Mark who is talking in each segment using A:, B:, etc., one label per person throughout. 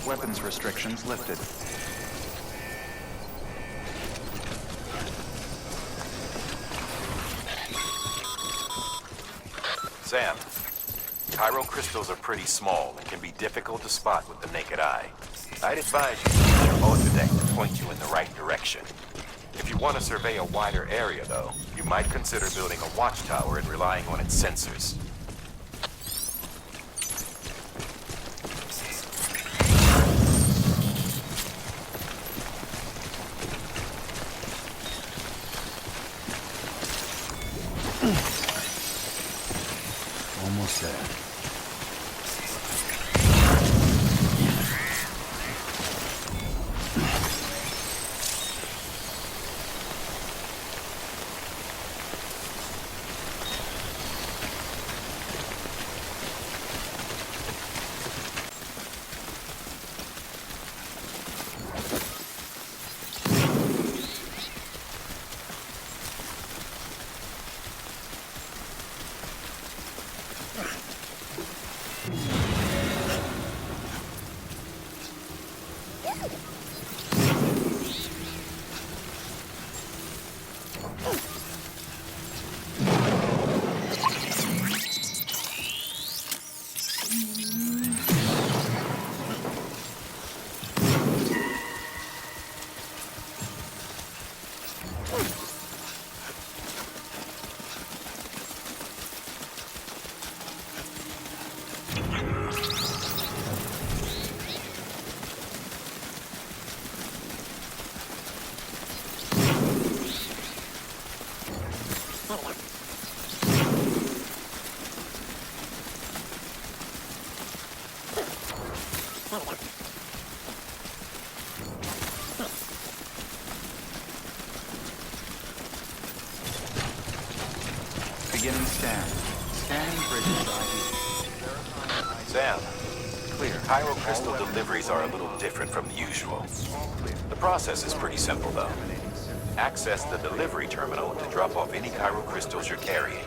A: Weapons restrictions lifted.
B: Sam, chiral crystals are pretty small and can be difficult to spot with the naked eye. I'd advise you to use your holodeck to point you in the right direction. If you want to survey a wider area, though, you might consider building a watchtower and relying on its sensors.
A: Almost there. Beginning scan. Scanning bridges ID.
B: Sam,
A: Clear.
B: chiral crystal deliveries are a little different from the usual. The process is pretty simple, though. Access the delivery terminal to drop off any chiral crystals you're carrying.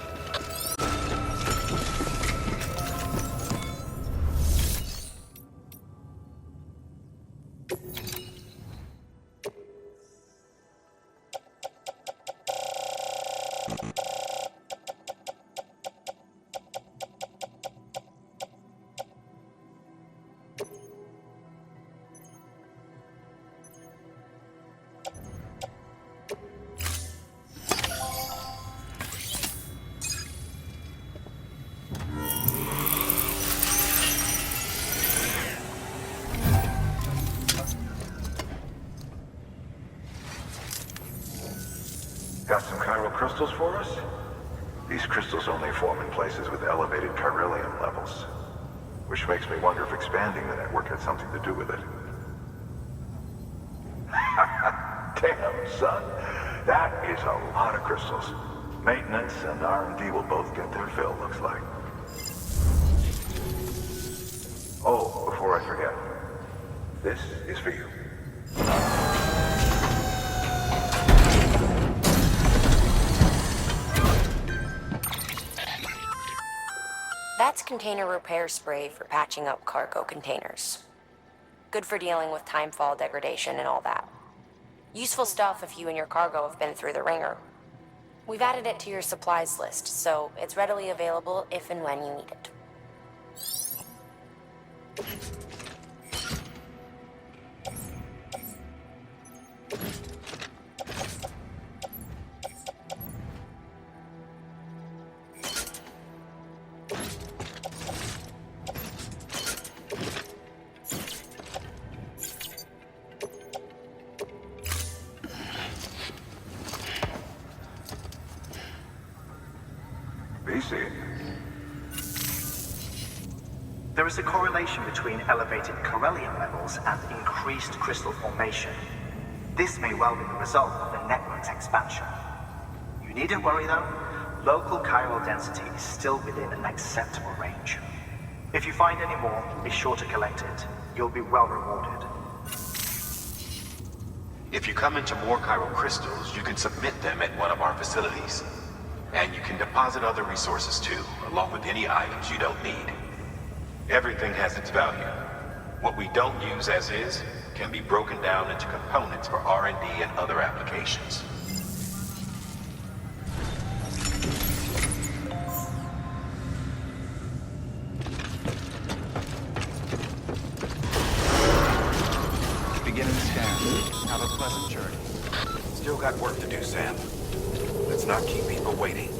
C: Got some chiral crystals for us? These crystals only form in places with elevated chiralium levels, which makes me wonder if expanding the network had something to do with it. Damn, son. That is a lot of crystals. Maintenance and R&D will both get their fill, looks like. Oh, before I forget, this is for you.
D: That's container repair spray for patching up cargo containers. Good for dealing with timefall degradation and all that. Useful stuff if you and your cargo have been through the ringer. We've added it to your supplies list, so it's readily available if and when you need it.
E: There is a correlation between elevated chiralium levels and increased crystal formation. This may well be the result of the network's expansion. You needn't worry though, local chiral density is still within an acceptable range. If you find any more, be sure to collect it. You'll be well rewarded.
B: If you come into more chiral crystals, you can submit them at one of our facilities. And you can deposit other resources too, along with any items you don't need. Everything has its value. What we don't use as is can be broken down into components for R&D and other applications.
A: Beginning scan. Have a pleasant journey.
B: Still got work to do, Sam. Let's not keep people waiting.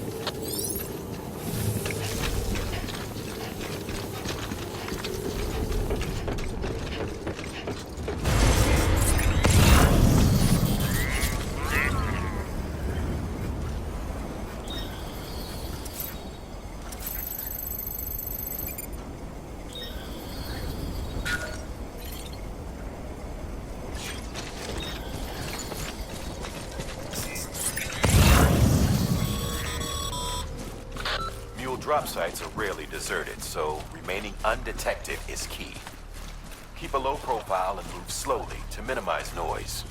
B: Drop sites are rarely deserted, so remaining undetected is key. Keep a low profile and move slowly to minimize noise.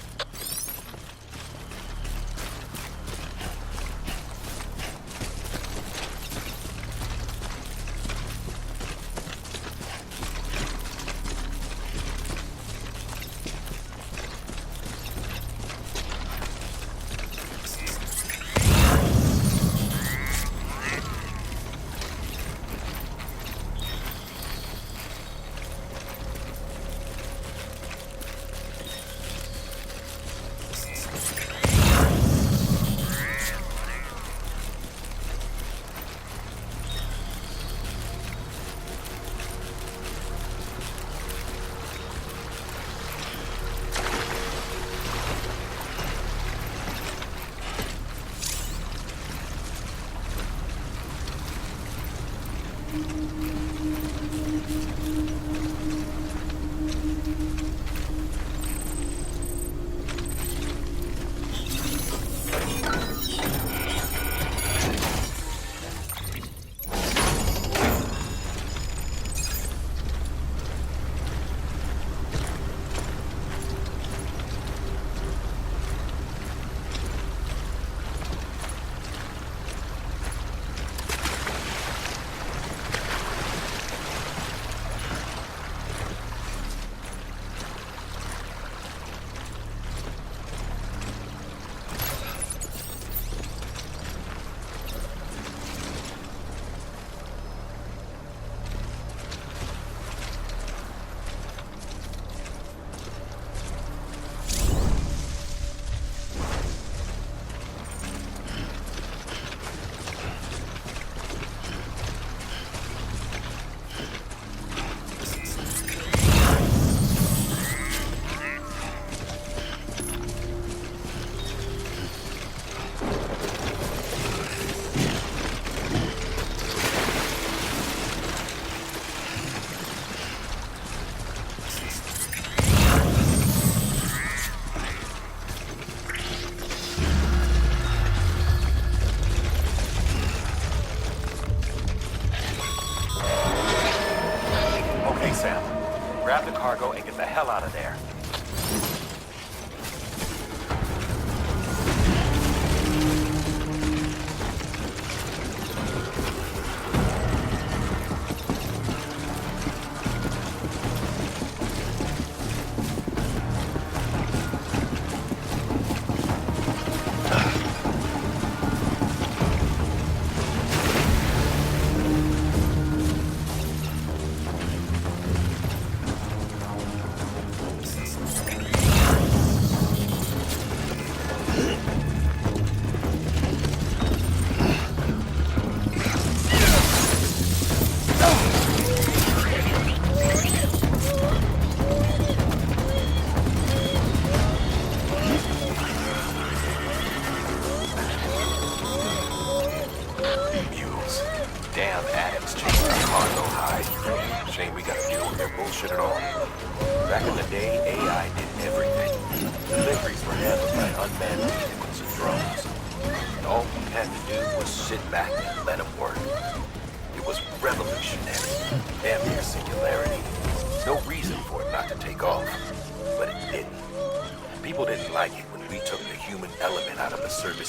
B: Grab the cargo and get the hell out of there.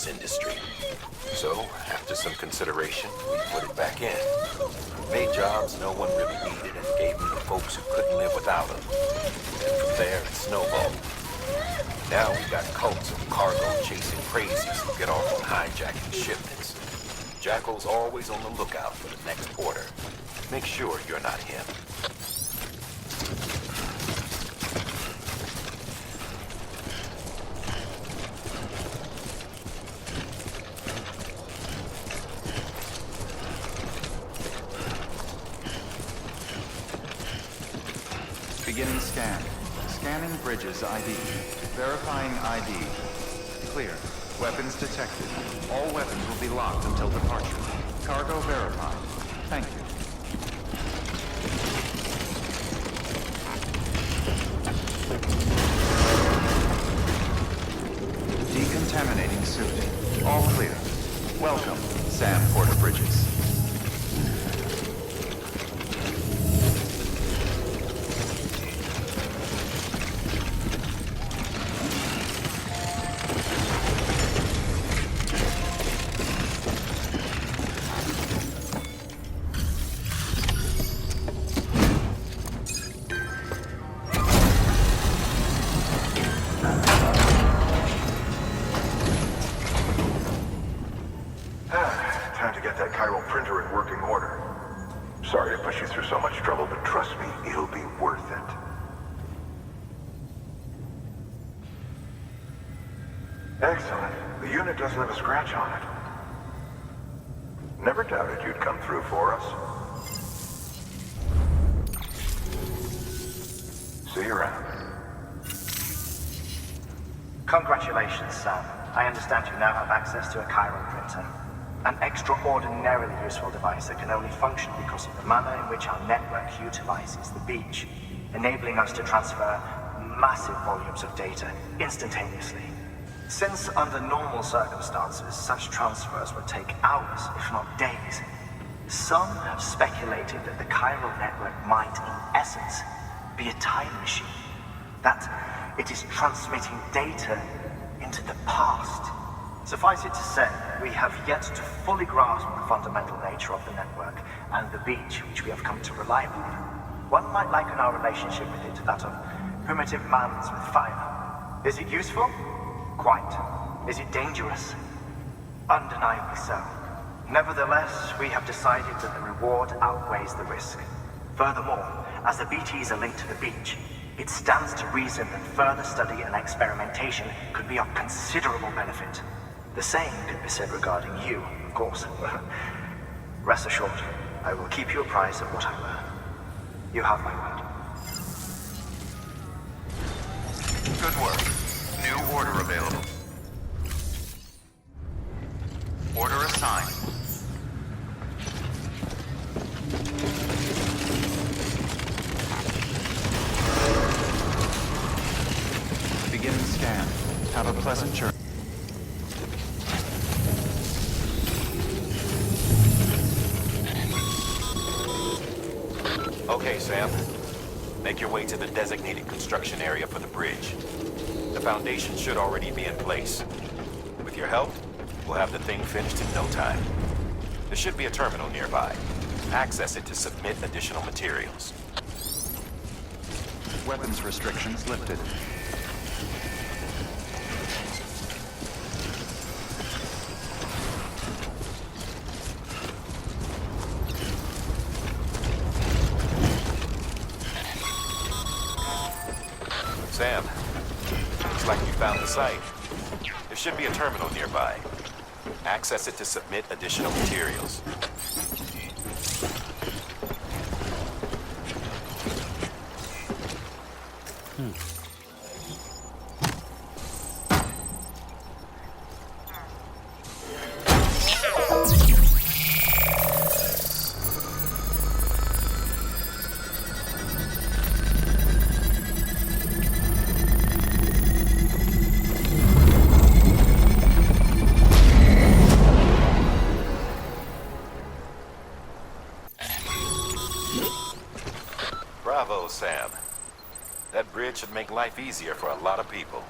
B: Industry. So, after some consideration, we put it back in. Made jobs no one really needed and gave them to folks who couldn't live without them. And from there, it snowballed. Now we got cults of cargo chasing crazies who get off on hijacking shipments. Jackal's always on the lookout for the next order. Make sure you're not him.
A: Beginning scan. Scanning bridges ID. Verifying ID. Clear. Weapons detected. All weapons will be locked until departure. Cargo verified. Thank you. Decontaminating suit. All clear. Welcome, Sam Porter Bridges.
C: Time to get that chiral printer in working order. Sorry to push you through so much trouble, but trust me, it'll be worth it. Excellent. The unit doesn't have a scratch on it. Never doubted you'd come through for us. See you around.
E: Congratulations, Sam. I understand you now have access to a chiral printer. An extraordinarily useful device that can only function because of the manner in which our network utilizes the beach, enabling us to transfer massive volumes of data instantaneously. Since under normal circumstances, such transfers would take hours, if not days, some have speculated that the chiral network might, in essence, be a time machine. That it is transmitting data into the past. Suffice it to say, we have yet to fully grasp the fundamental nature of the network and the beach which we have come to rely upon. One might liken our relationship with it to that of primitive mans with fire. Is it useful? Quite. Is it dangerous? Undeniably so. Nevertheless, we have decided that the reward outweighs the risk. Furthermore, as the BTs are linked to the beach, it stands to reason that further study and experimentation could be of considerable benefit. The same could be said regarding you, of course. Rest assured, I will keep you apprised of what I learn. You have my word.
A: Good work. New order available. Order assigned. Beginning scan. Have a pleasant journey.
B: Okay, Sam. Make your way to the designated construction area for the bridge. The foundation should already be in place. With your help, we'll have the thing finished in no time. There should be a terminal nearby. Access it to submit additional materials.
A: Weapons restrictions lifted.
B: Sam, looks like you found the site. There should be a terminal nearby. Access it to submit additional materials. Bravo, Sam. That bridge should make life easier for a lot of people.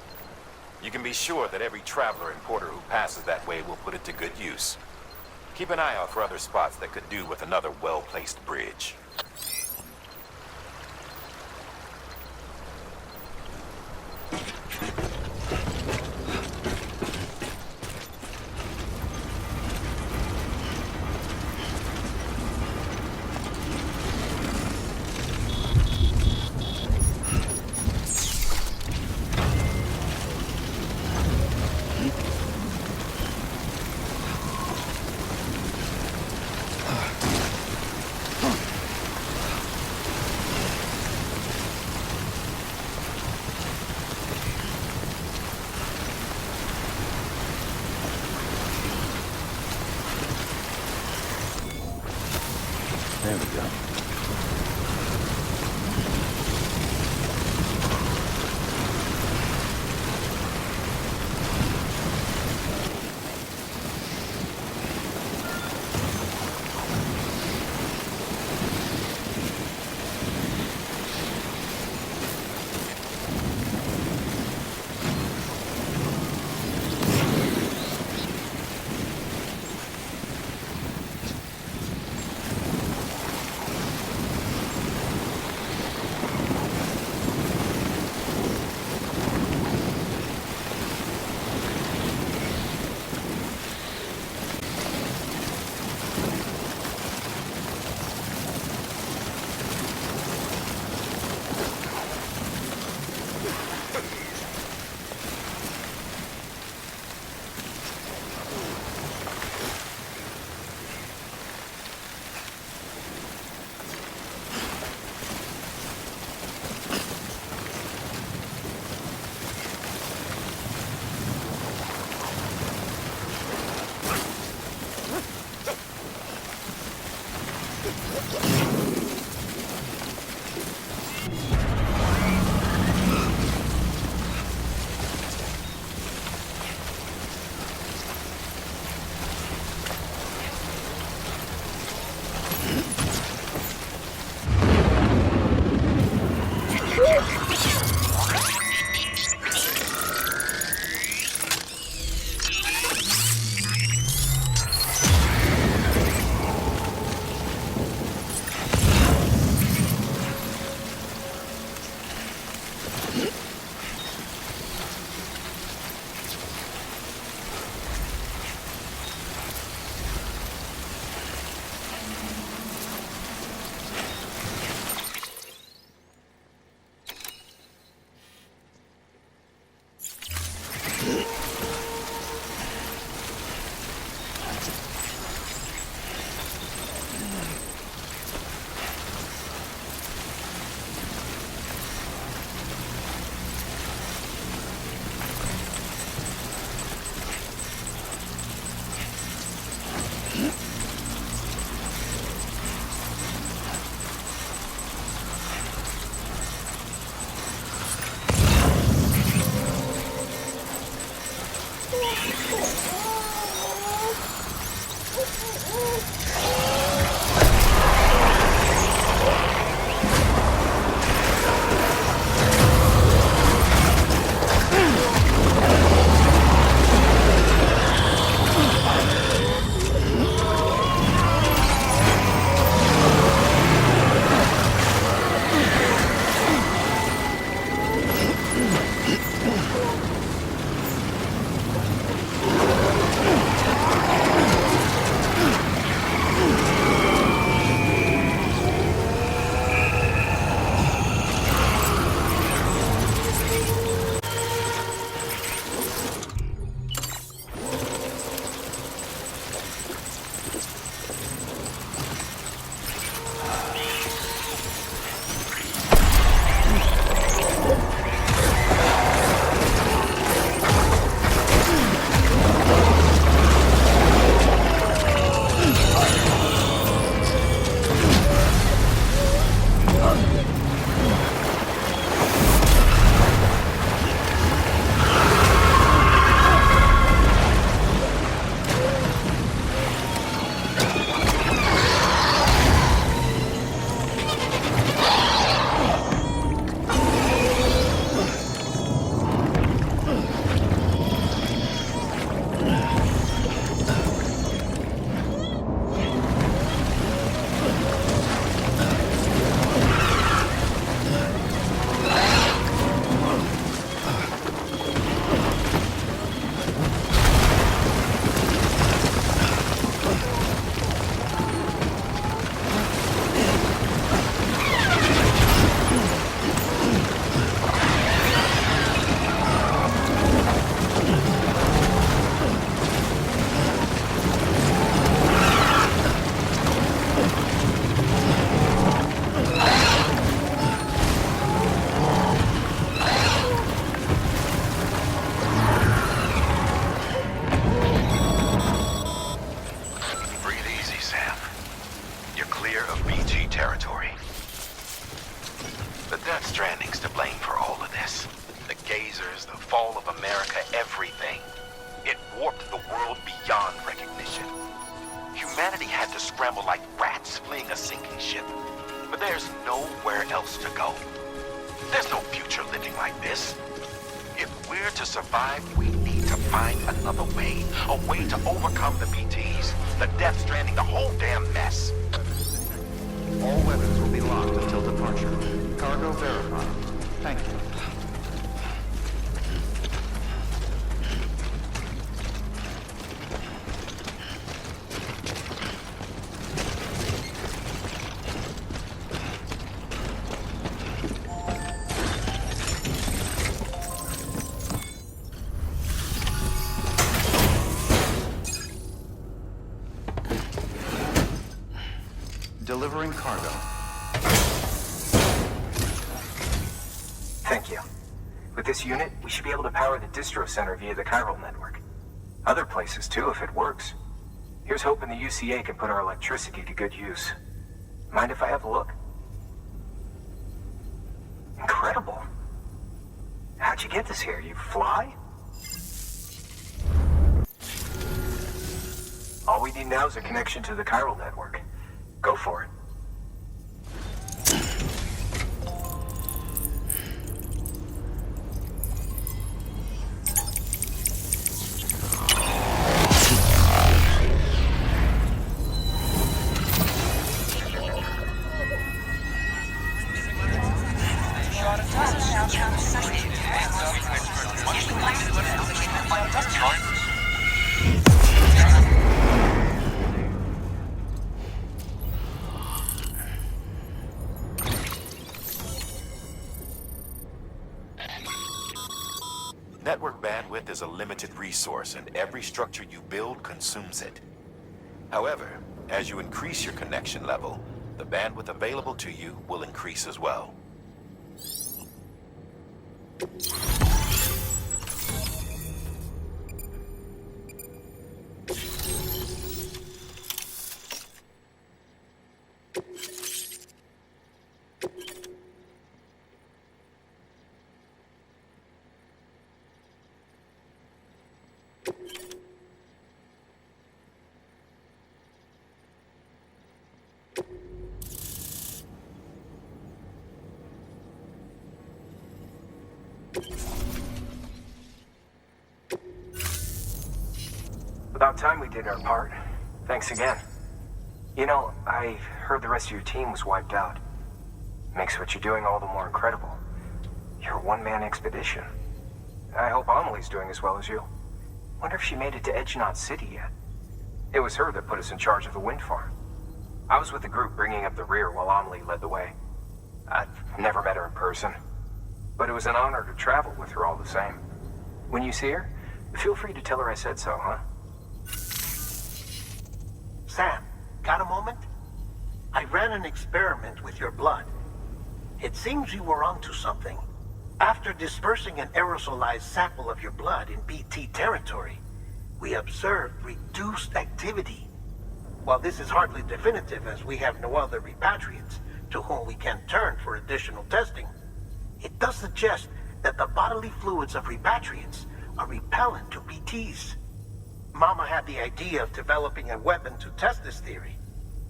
B: You can be sure that every traveler and porter who passes that way will put it to good use. Keep an eye out for other spots that could do with another well-placed bridge.
C: There we go.
B: Stranding's to blame for all of this. The gazers, the fall of America, everything. It warped the world beyond recognition. Humanity had to scramble like rats fleeing a sinking ship. But there's nowhere else to go. There's no future living like this. If we're to survive, we need to find another way. A way to overcome the BTs, the Death Stranding, the whole damn mess.
A: All weapons will be locked until departure. Cargo verified. Thank you. Delivering cargo.
E: Thank you. With this unit, we should be able to power the distro center via the chiral network. Other places too, if it works. Here's hoping the UCA can put our electricity to good use. Mind if I have a look? Incredible. How'd you get this here? You fly? All we need now is a connection to the chiral network. Go for it.
B: Network bandwidth is a limited resource, and every structure you build consumes it. However, as you increase your connection level, the bandwidth available to you will increase as well.
E: About time we did our part. Thanks again. You know, I heard the rest of your team was wiped out. Makes what you're doing all the more incredible. You're a one-man expedition. I hope Amelie's doing as well as you. Wonder if she made it to Edgenot City yet. It was her that put us in charge of the wind farm. I was with the group bringing up the rear while Amelie led the way. I've never met her in person, but it was an honor to travel with her all the same. When you see her, feel free to tell her I said so, huh?
F: Sam, got a moment? I ran an experiment with your blood. It seems you were onto something. After dispersing an aerosolized sample of your blood in BT territory, we observed reduced activity. While this is hardly definitive, as we have no other repatriates to whom we can turn for additional testing, it does suggest that the bodily fluids of repatriates are repellent to BTs. Mama had the idea of developing a weapon to test this theory.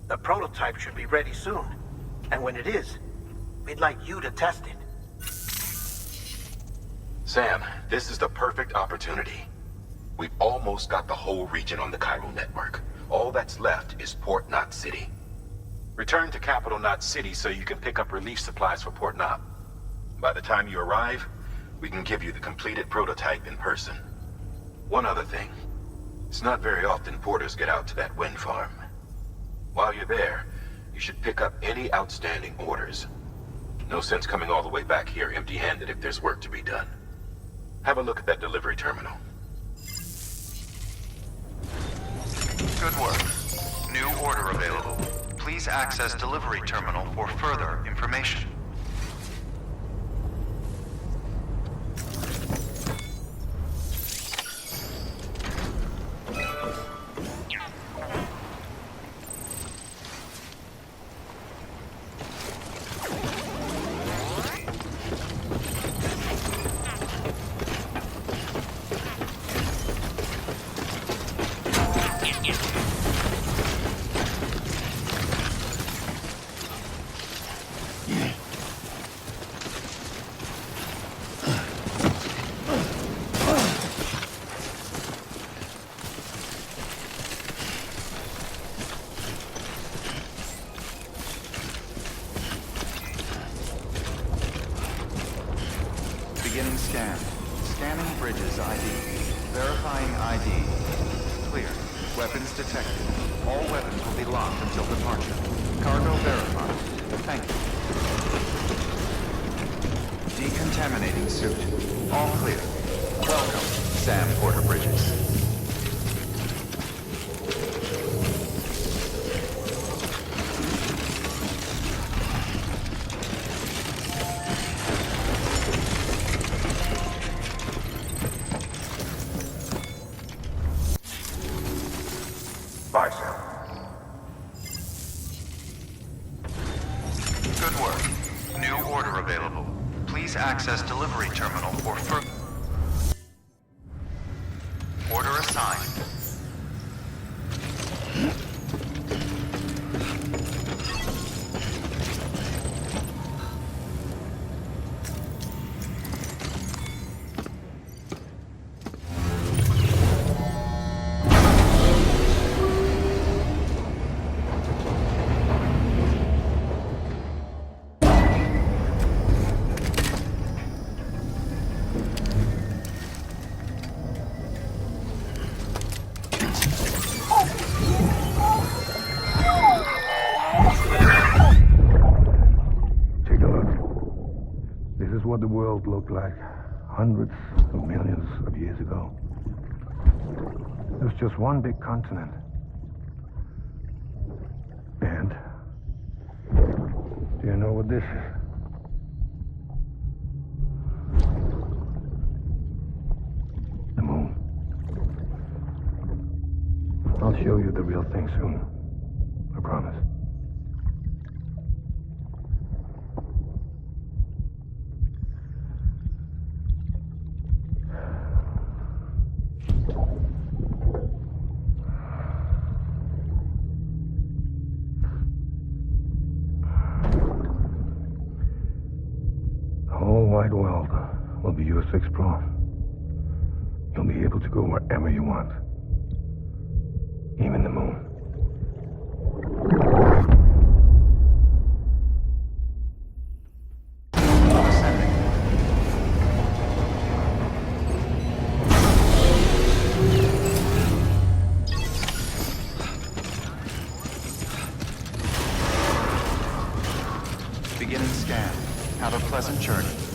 F: The prototype should be ready soon, and when it is, we'd like you to test it.
B: Sam, this is the perfect opportunity. We've almost got the whole region on the chiral network. All that's left is Port Knot City. Return to Capital Knot City so you can pick up relief supplies for Port Knot. By the time you arrive, we can give you the completed prototype in person. One other thing. It's not very often porters get out to that wind farm. While you're there, you should pick up any outstanding orders. No sense coming all the way back here empty-handed if there's work to be done. Have a look at that delivery terminal.
A: Good work. New order available. Please access delivery terminal for further information. Beginning scan. Scanning bridges ID. Verifying ID. Clear. Weapons detected. All weapons will be locked until departure. Cargo verified. Thank you. Decontaminating suit. All clear. Welcome, Sam Porter Bridges.
C: Bye, Sam.
A: Good work. New order available. Please access delivery terminal for further. Order assigned.
C: Take a look. This is what the world looked like hundreds of millions of years ago. It was just one big continent. And do you know what this is? The moon. I'll show you the real thing soon. I promise. The whole wide world will be yours to explore. You'll be able to go wherever you want. Even the moon.
A: Ascending. Beginning scan. Have a pleasant journey.